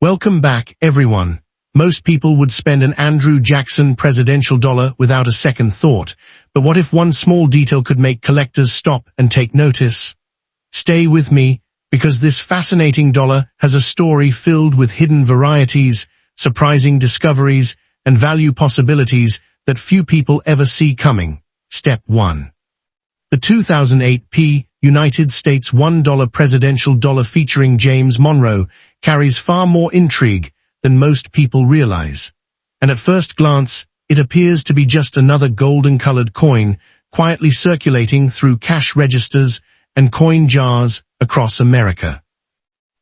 Welcome back, everyone. Most people would spend an Andrew Jackson presidential dollar without a second thought, but what if one small detail could make collectors stop and take notice? Stay with me, because this fascinating dollar has a story filled with hidden varieties, surprising discoveries, and value possibilities that few people ever see coming. Step 1. The 2008 United States $1 presidential dollar featuring James Monroe carries far more intrigue than most people realize. And at first glance, it appears to be just another golden-colored coin quietly circulating through cash registers and coin jars across America.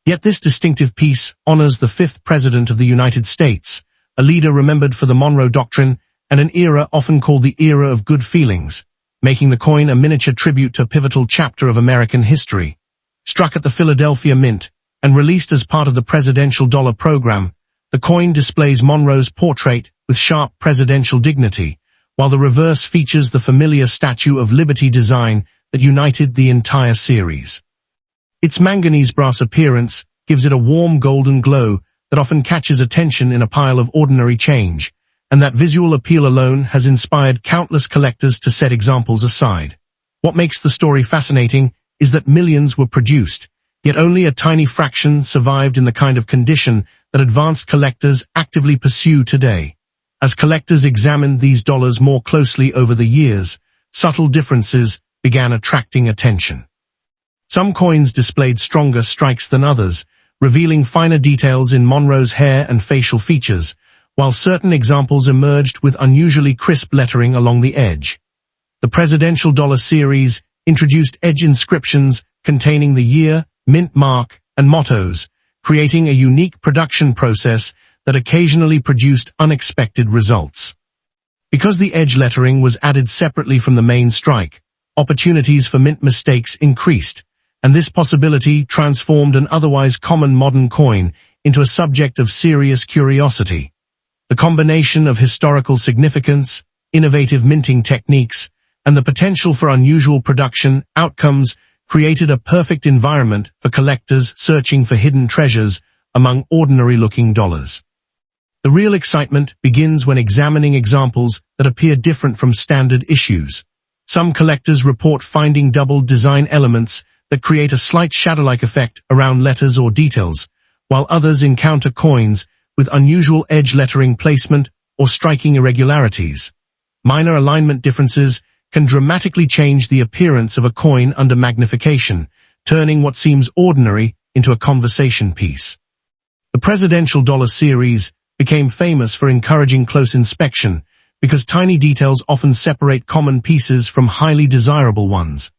Yet this distinctive piece honors the fifth president of the United States, a leader remembered for the Monroe Doctrine and an era often called the era of good feelings, making the coin a miniature tribute to a pivotal chapter of American history. Struck at the Philadelphia Mint and released as part of the presidential dollar program, the coin displays Monroe's portrait with sharp presidential dignity, while the reverse features the familiar Statue of Liberty design that united the entire series. Its manganese brass appearance gives it a warm golden glow that often catches attention in a pile of ordinary change, and that visual appeal alone has inspired countless collectors to set examples aside. What makes the story fascinating is that millions were produced, yet only a tiny fraction survived in the kind of condition that advanced collectors actively pursue today. As collectors examined these dollars more closely over the years, subtle differences began attracting attention. Some coins displayed stronger strikes than others, revealing finer details in Monroe's hair and facial features, while certain examples emerged with unusually crisp lettering along the edge. The presidential dollar series introduced edge inscriptions containing the year, mint mark, and mottos, creating a unique production process that occasionally produced unexpected results. Because the edge lettering was added separately from the main strike, opportunities for mint mistakes increased, and this possibility transformed an otherwise common modern coin into a subject of serious curiosity. The combination of historical significance, innovative minting techniques, and the potential for unusual production outcomes created a perfect environment for collectors searching for hidden treasures among ordinary-looking dollars. The real excitement begins when examining examples that appear different from standard issues. Some collectors report finding double design elements that create a slight shadow-like effect around letters or details, while others encounter coins with unusual edge lettering placement or striking irregularities. Minor alignment differences can dramatically change the appearance of a coin under magnification, turning what seems ordinary into a conversation piece. The presidential dollar series became famous for encouraging close inspection because tiny details often separate common pieces from highly desirable ones.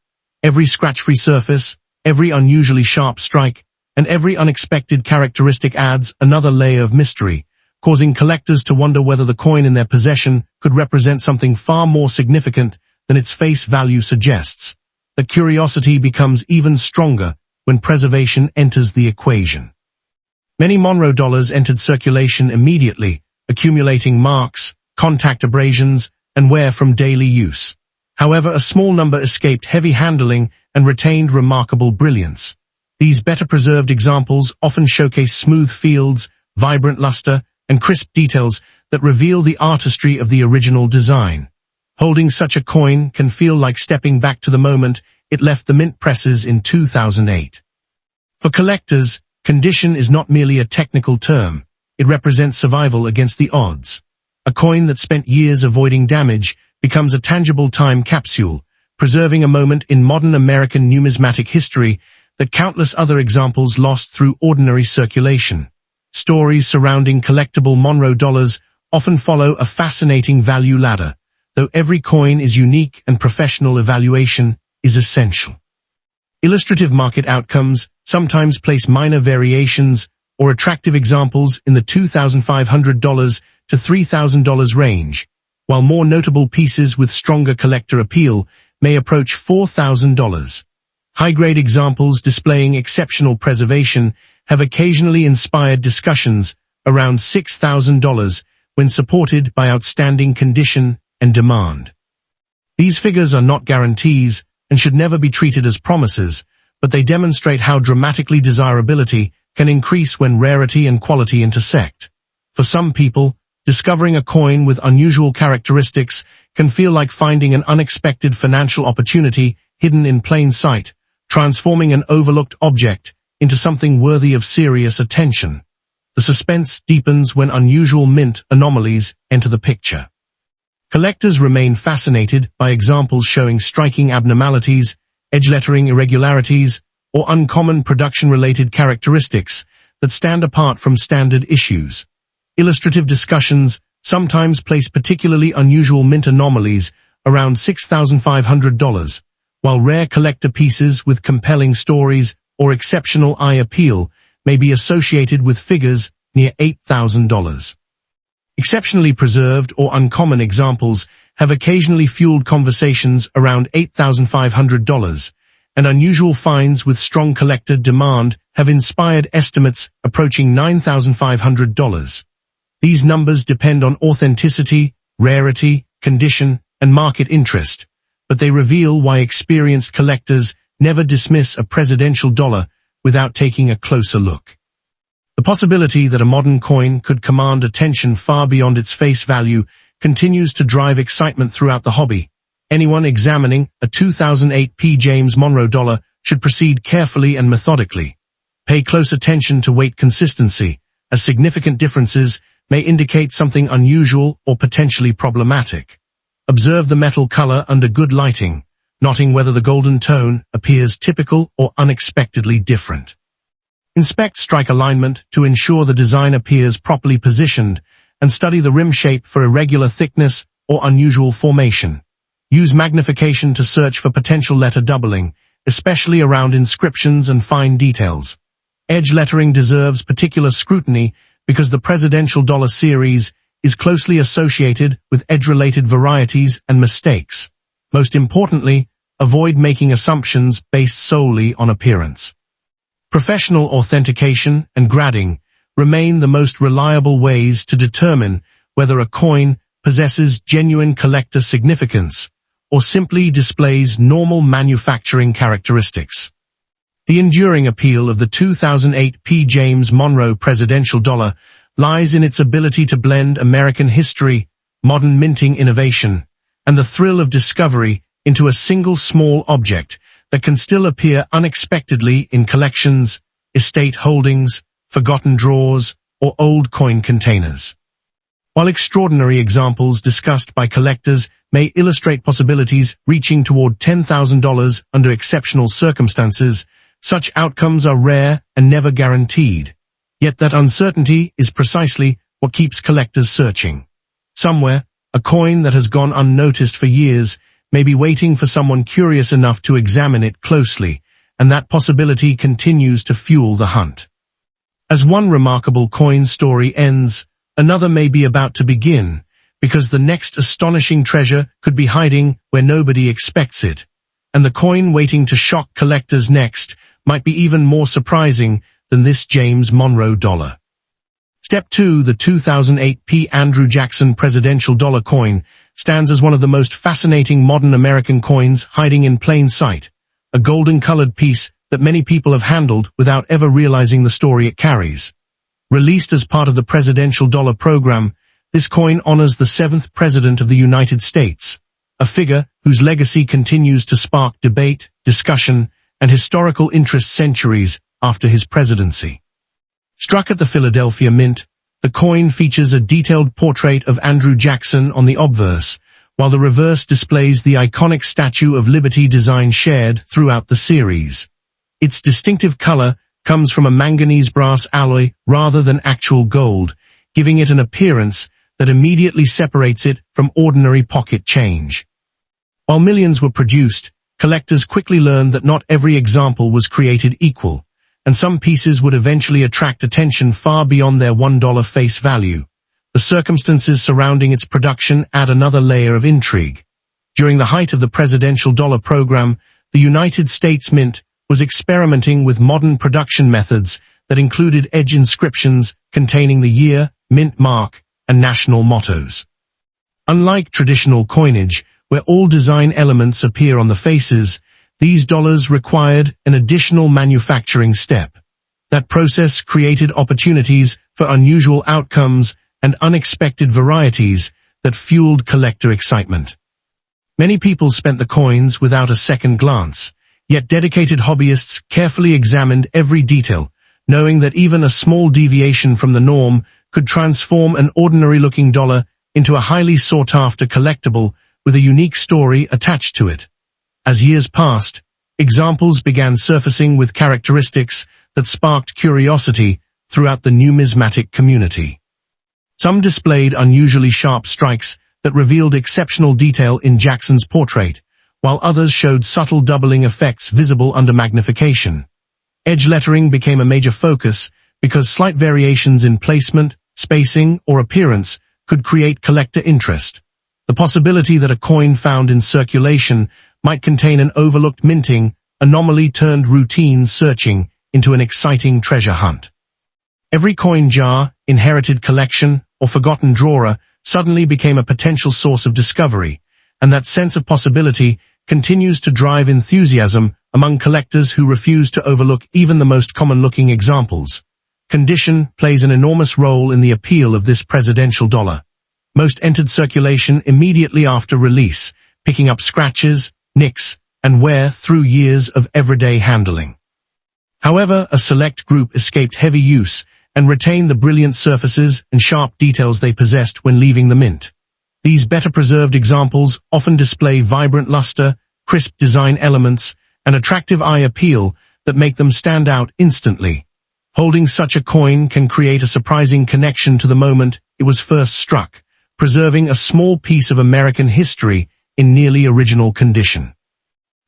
Every scratch-free surface, every unusually sharp strike, and every unexpected characteristic adds another layer of mystery, causing collectors to wonder whether the coin in their possession could represent something far more significant than its face value suggests. The curiosity becomes even stronger when preservation enters the equation. Many Monroe dollars entered circulation immediately, accumulating marks, contact abrasions, and wear from daily use. However, a small number escaped heavy handling and retained remarkable brilliance. These better-preserved examples often showcase smooth fields, vibrant luster, and crisp details that reveal the artistry of the original design. Holding such a coin can feel like stepping back to the moment it left the mint presses in 2008. For collectors, condition is not merely a technical term. It represents survival against the odds. A coin that spent years avoiding damage becomes a tangible time capsule, preserving a moment in modern American numismatic history that countless other examples lost through ordinary circulation. Stories surrounding collectible Monroe dollars often follow a fascinating value ladder. Though every coin is unique and professional evaluation is essential. Illustrative market outcomes sometimes place minor variations or attractive examples in the $2,500 to $3,000 range, while more notable pieces with stronger collector appeal may approach $4,000. High-grade examples displaying exceptional preservation have occasionally inspired discussions around $6,000 when supported by outstanding condition and demand. These figures are not guarantees and should never be treated as promises, but they demonstrate how dramatically desirability can increase when rarity and quality intersect. For some people, discovering a coin with unusual characteristics can feel like finding an unexpected financial opportunity hidden in plain sight, transforming an overlooked object into something worthy of serious attention. The suspense deepens when unusual mint anomalies enter the picture. Collectors remain fascinated by examples showing striking abnormalities, edge lettering irregularities, or uncommon production-related characteristics that stand apart from standard issues. Illustrative discussions sometimes place particularly unusual mint anomalies around $6,500, while rare collector pieces with compelling stories or exceptional eye appeal may be associated with figures near $8,000. Exceptionally preserved or uncommon examples have occasionally fueled conversations around $8,500, and unusual finds with strong collector demand have inspired estimates approaching $9,500. These numbers depend on authenticity, rarity, condition, and market interest, but they reveal why experienced collectors never dismiss a presidential dollar without taking a closer look. The possibility that a modern coin could command attention far beyond its face value continues to drive excitement throughout the hobby. Anyone examining a 2008 P. James Monroe dollar should proceed carefully and methodically. Pay close attention to weight consistency, as significant differences may indicate something unusual or potentially problematic. Observe the metal color under good lighting, noting whether the golden tone appears typical or unexpectedly different. Inspect strike alignment to ensure the design appears properly positioned, and study the rim shape for irregular thickness or unusual formation. Use magnification to search for potential letter doubling, especially around inscriptions and fine details. Edge lettering deserves particular scrutiny because the presidential dollar series is closely associated with edge-related varieties and mistakes. Most importantly, avoid making assumptions based solely on appearance. Professional authentication and grading remain the most reliable ways to determine whether a coin possesses genuine collector significance or simply displays normal manufacturing characteristics. The enduring appeal of the 2008 P. James Monroe presidential dollar lies in its ability to blend American history, modern minting innovation, and the thrill of discovery into a single small object that can still appear unexpectedly in collections, estate holdings, forgotten drawers, or old coin containers. While extraordinary examples discussed by collectors may illustrate possibilities reaching toward $10,000 under exceptional circumstances, such outcomes are rare and never guaranteed. Yet that uncertainty is precisely what keeps collectors searching. Somewhere, a coin that has gone unnoticed for years may be waiting for someone curious enough to examine it closely, and that possibility continues to fuel the hunt. As one remarkable coin story ends, another may be about to begin, because the next astonishing treasure could be hiding where nobody expects it, and the coin waiting to shock collectors next might be even more surprising than this James Monroe dollar. Step 2. The 2008 P. Andrew Jackson presidential dollar coin stands as one of the most fascinating modern American coins hiding in plain sight, a golden-colored piece that many people have handled without ever realizing the story it carries. Released as part of the presidential dollar program, this coin honors the 7th President of the United States, a figure whose legacy continues to spark debate, discussion, and historical interest centuries after his presidency. Struck at the Philadelphia Mint, the coin features a detailed portrait of Andrew Jackson on the obverse, while the reverse displays the iconic Statue of Liberty design shared throughout the series. Its distinctive color comes from a manganese brass alloy rather than actual gold, giving it an appearance that immediately separates it from ordinary pocket change. While millions were produced, collectors quickly learned that not every example was created equal, and some pieces would eventually attract attention far beyond their $1 face value. The circumstances surrounding its production add another layer of intrigue. During the height of the presidential dollar program, the United States Mint was experimenting with modern production methods that included edge inscriptions containing the year, mint mark, and national mottos. Unlike traditional coinage, where all design elements appear on the faces, these dollars required an additional manufacturing step. That process created opportunities for unusual outcomes and unexpected varieties that fueled collector excitement. Many people spent the coins without a second glance, yet dedicated hobbyists carefully examined every detail, knowing that even a small deviation from the norm could transform an ordinary-looking dollar into a highly sought-after collectible with a unique story attached to it. As years passed, examples began surfacing with characteristics that sparked curiosity throughout the numismatic community. Some displayed unusually sharp strikes that revealed exceptional detail in Jackson's portrait, while others showed subtle doubling effects visible under magnification. Edge lettering became a major focus because slight variations in placement, spacing, or appearance could create collector interest. The possibility that a coin found in circulation might contain an overlooked minting anomaly turned routine searching into an exciting treasure hunt. Every coin jar, inherited collection, or forgotten drawer suddenly became a potential source of discovery, and that sense of possibility continues to drive enthusiasm among collectors who refuse to overlook even the most common-looking examples. Condition plays an enormous role in the appeal of this presidential dollar. Most entered circulation immediately after release, picking up scratches, nicks, and wear through years of everyday handling. However, a select group escaped heavy use and retained the brilliant surfaces and sharp details they possessed when leaving the mint. These better-preserved examples often display vibrant luster, crisp design elements, and attractive eye appeal that make them stand out instantly. Holding such a coin can create a surprising connection to the moment it was first struck, preserving a small piece of American history in nearly original condition.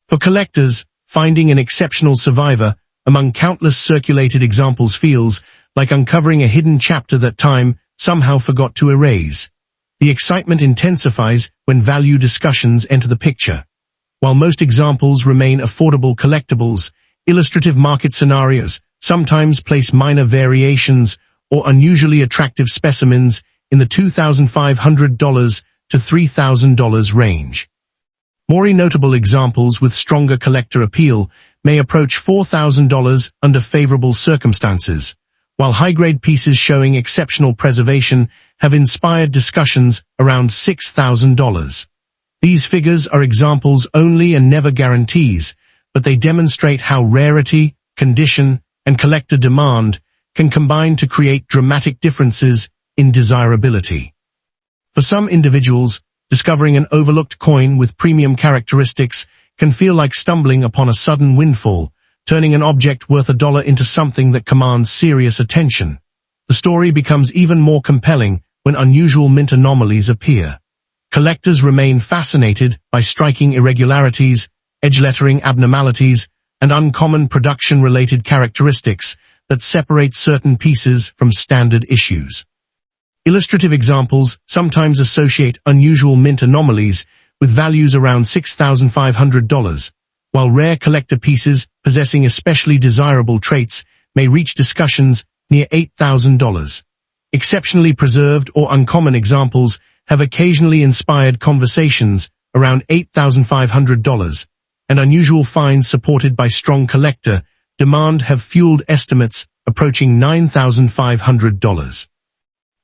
For collectors, finding an exceptional survivor among countless circulated examples feels like uncovering a hidden chapter that time somehow forgot to erase. The excitement intensifies when value discussions enter the picture. While most examples remain affordable collectibles, illustrative market scenarios sometimes place minor variations or unusually attractive specimens in the $2,500 to $3,000 range. More notable examples with stronger collector appeal may approach $4,000 under favorable circumstances, while high-grade pieces showing exceptional preservation have inspired discussions around $6,000. These figures are examples only and never guarantees, but they demonstrate how rarity, condition, and collector demand can combine to create dramatic differences in desirability. For some individuals, discovering an overlooked coin with premium characteristics can feel like stumbling upon a sudden windfall, turning an object worth $1 into something that commands serious attention. The story becomes even more compelling when unusual mint anomalies appear. Collectors remain fascinated by striking irregularities, edge lettering abnormalities, and uncommon production-related characteristics that separate certain pieces from standard issues. Illustrative examples sometimes associate unusual mint anomalies with values around $6,500, while rare collector pieces possessing especially desirable traits may reach discussions near $8,000. Exceptionally preserved or uncommon examples have occasionally inspired conversations around $8,500, and unusual finds supported by strong collector demand have fueled estimates approaching $9,500.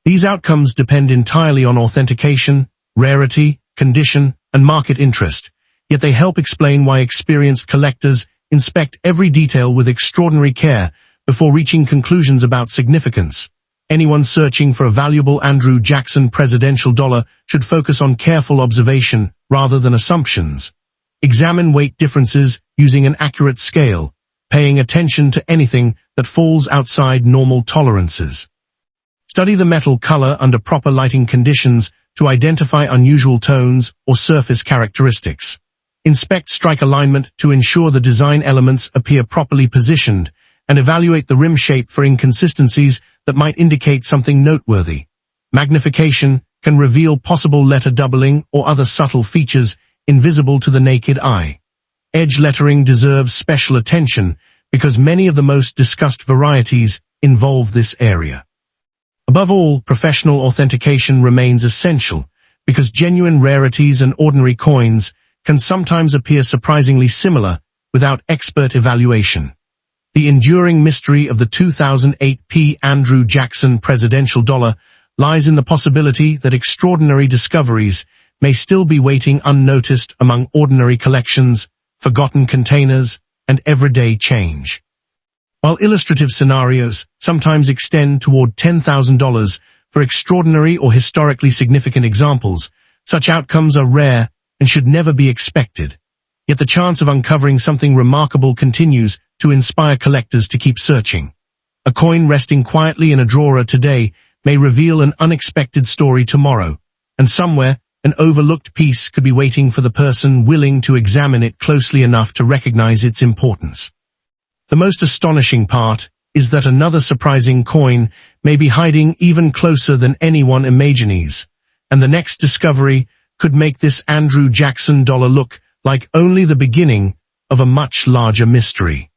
These outcomes depend entirely on authentication, rarity, condition, and market interest, yet they help explain why experienced collectors inspect every detail with extraordinary care before reaching conclusions about significance. Anyone searching for a valuable Andrew Jackson presidential dollar should focus on careful observation rather than assumptions. Examine weight differences using an accurate scale, paying attention to anything that falls outside normal tolerances. Study the metal color under proper lighting conditions to identify unusual tones or surface characteristics. Inspect strike alignment to ensure the design elements appear properly positioned, and evaluate the rim shape for inconsistencies that might indicate something noteworthy. Magnification can reveal possible letter doubling or other subtle features invisible to the naked eye. Edge lettering deserves special attention because many of the most discussed varieties involve this area. Above all, professional authentication remains essential because genuine rarities and ordinary coins can sometimes appear surprisingly similar without expert evaluation. The enduring mystery of the 2008 Andrew Jackson presidential dollar lies in the possibility that extraordinary discoveries may still be waiting unnoticed among ordinary collections, forgotten containers, and everyday change. While illustrative scenarios sometimes extend toward $10,000 for extraordinary or historically significant examples, such outcomes are rare and should never be expected. Yet the chance of uncovering something remarkable continues to inspire collectors to keep searching. A coin resting quietly in a drawer today may reveal an unexpected story tomorrow, and somewhere an overlooked piece could be waiting for the person willing to examine it closely enough to recognize its importance. The most astonishing part is that another surprising coin may be hiding even closer than anyone imagines, and the next discovery could make this Andrew Jackson dollar look like only the beginning of a much larger mystery.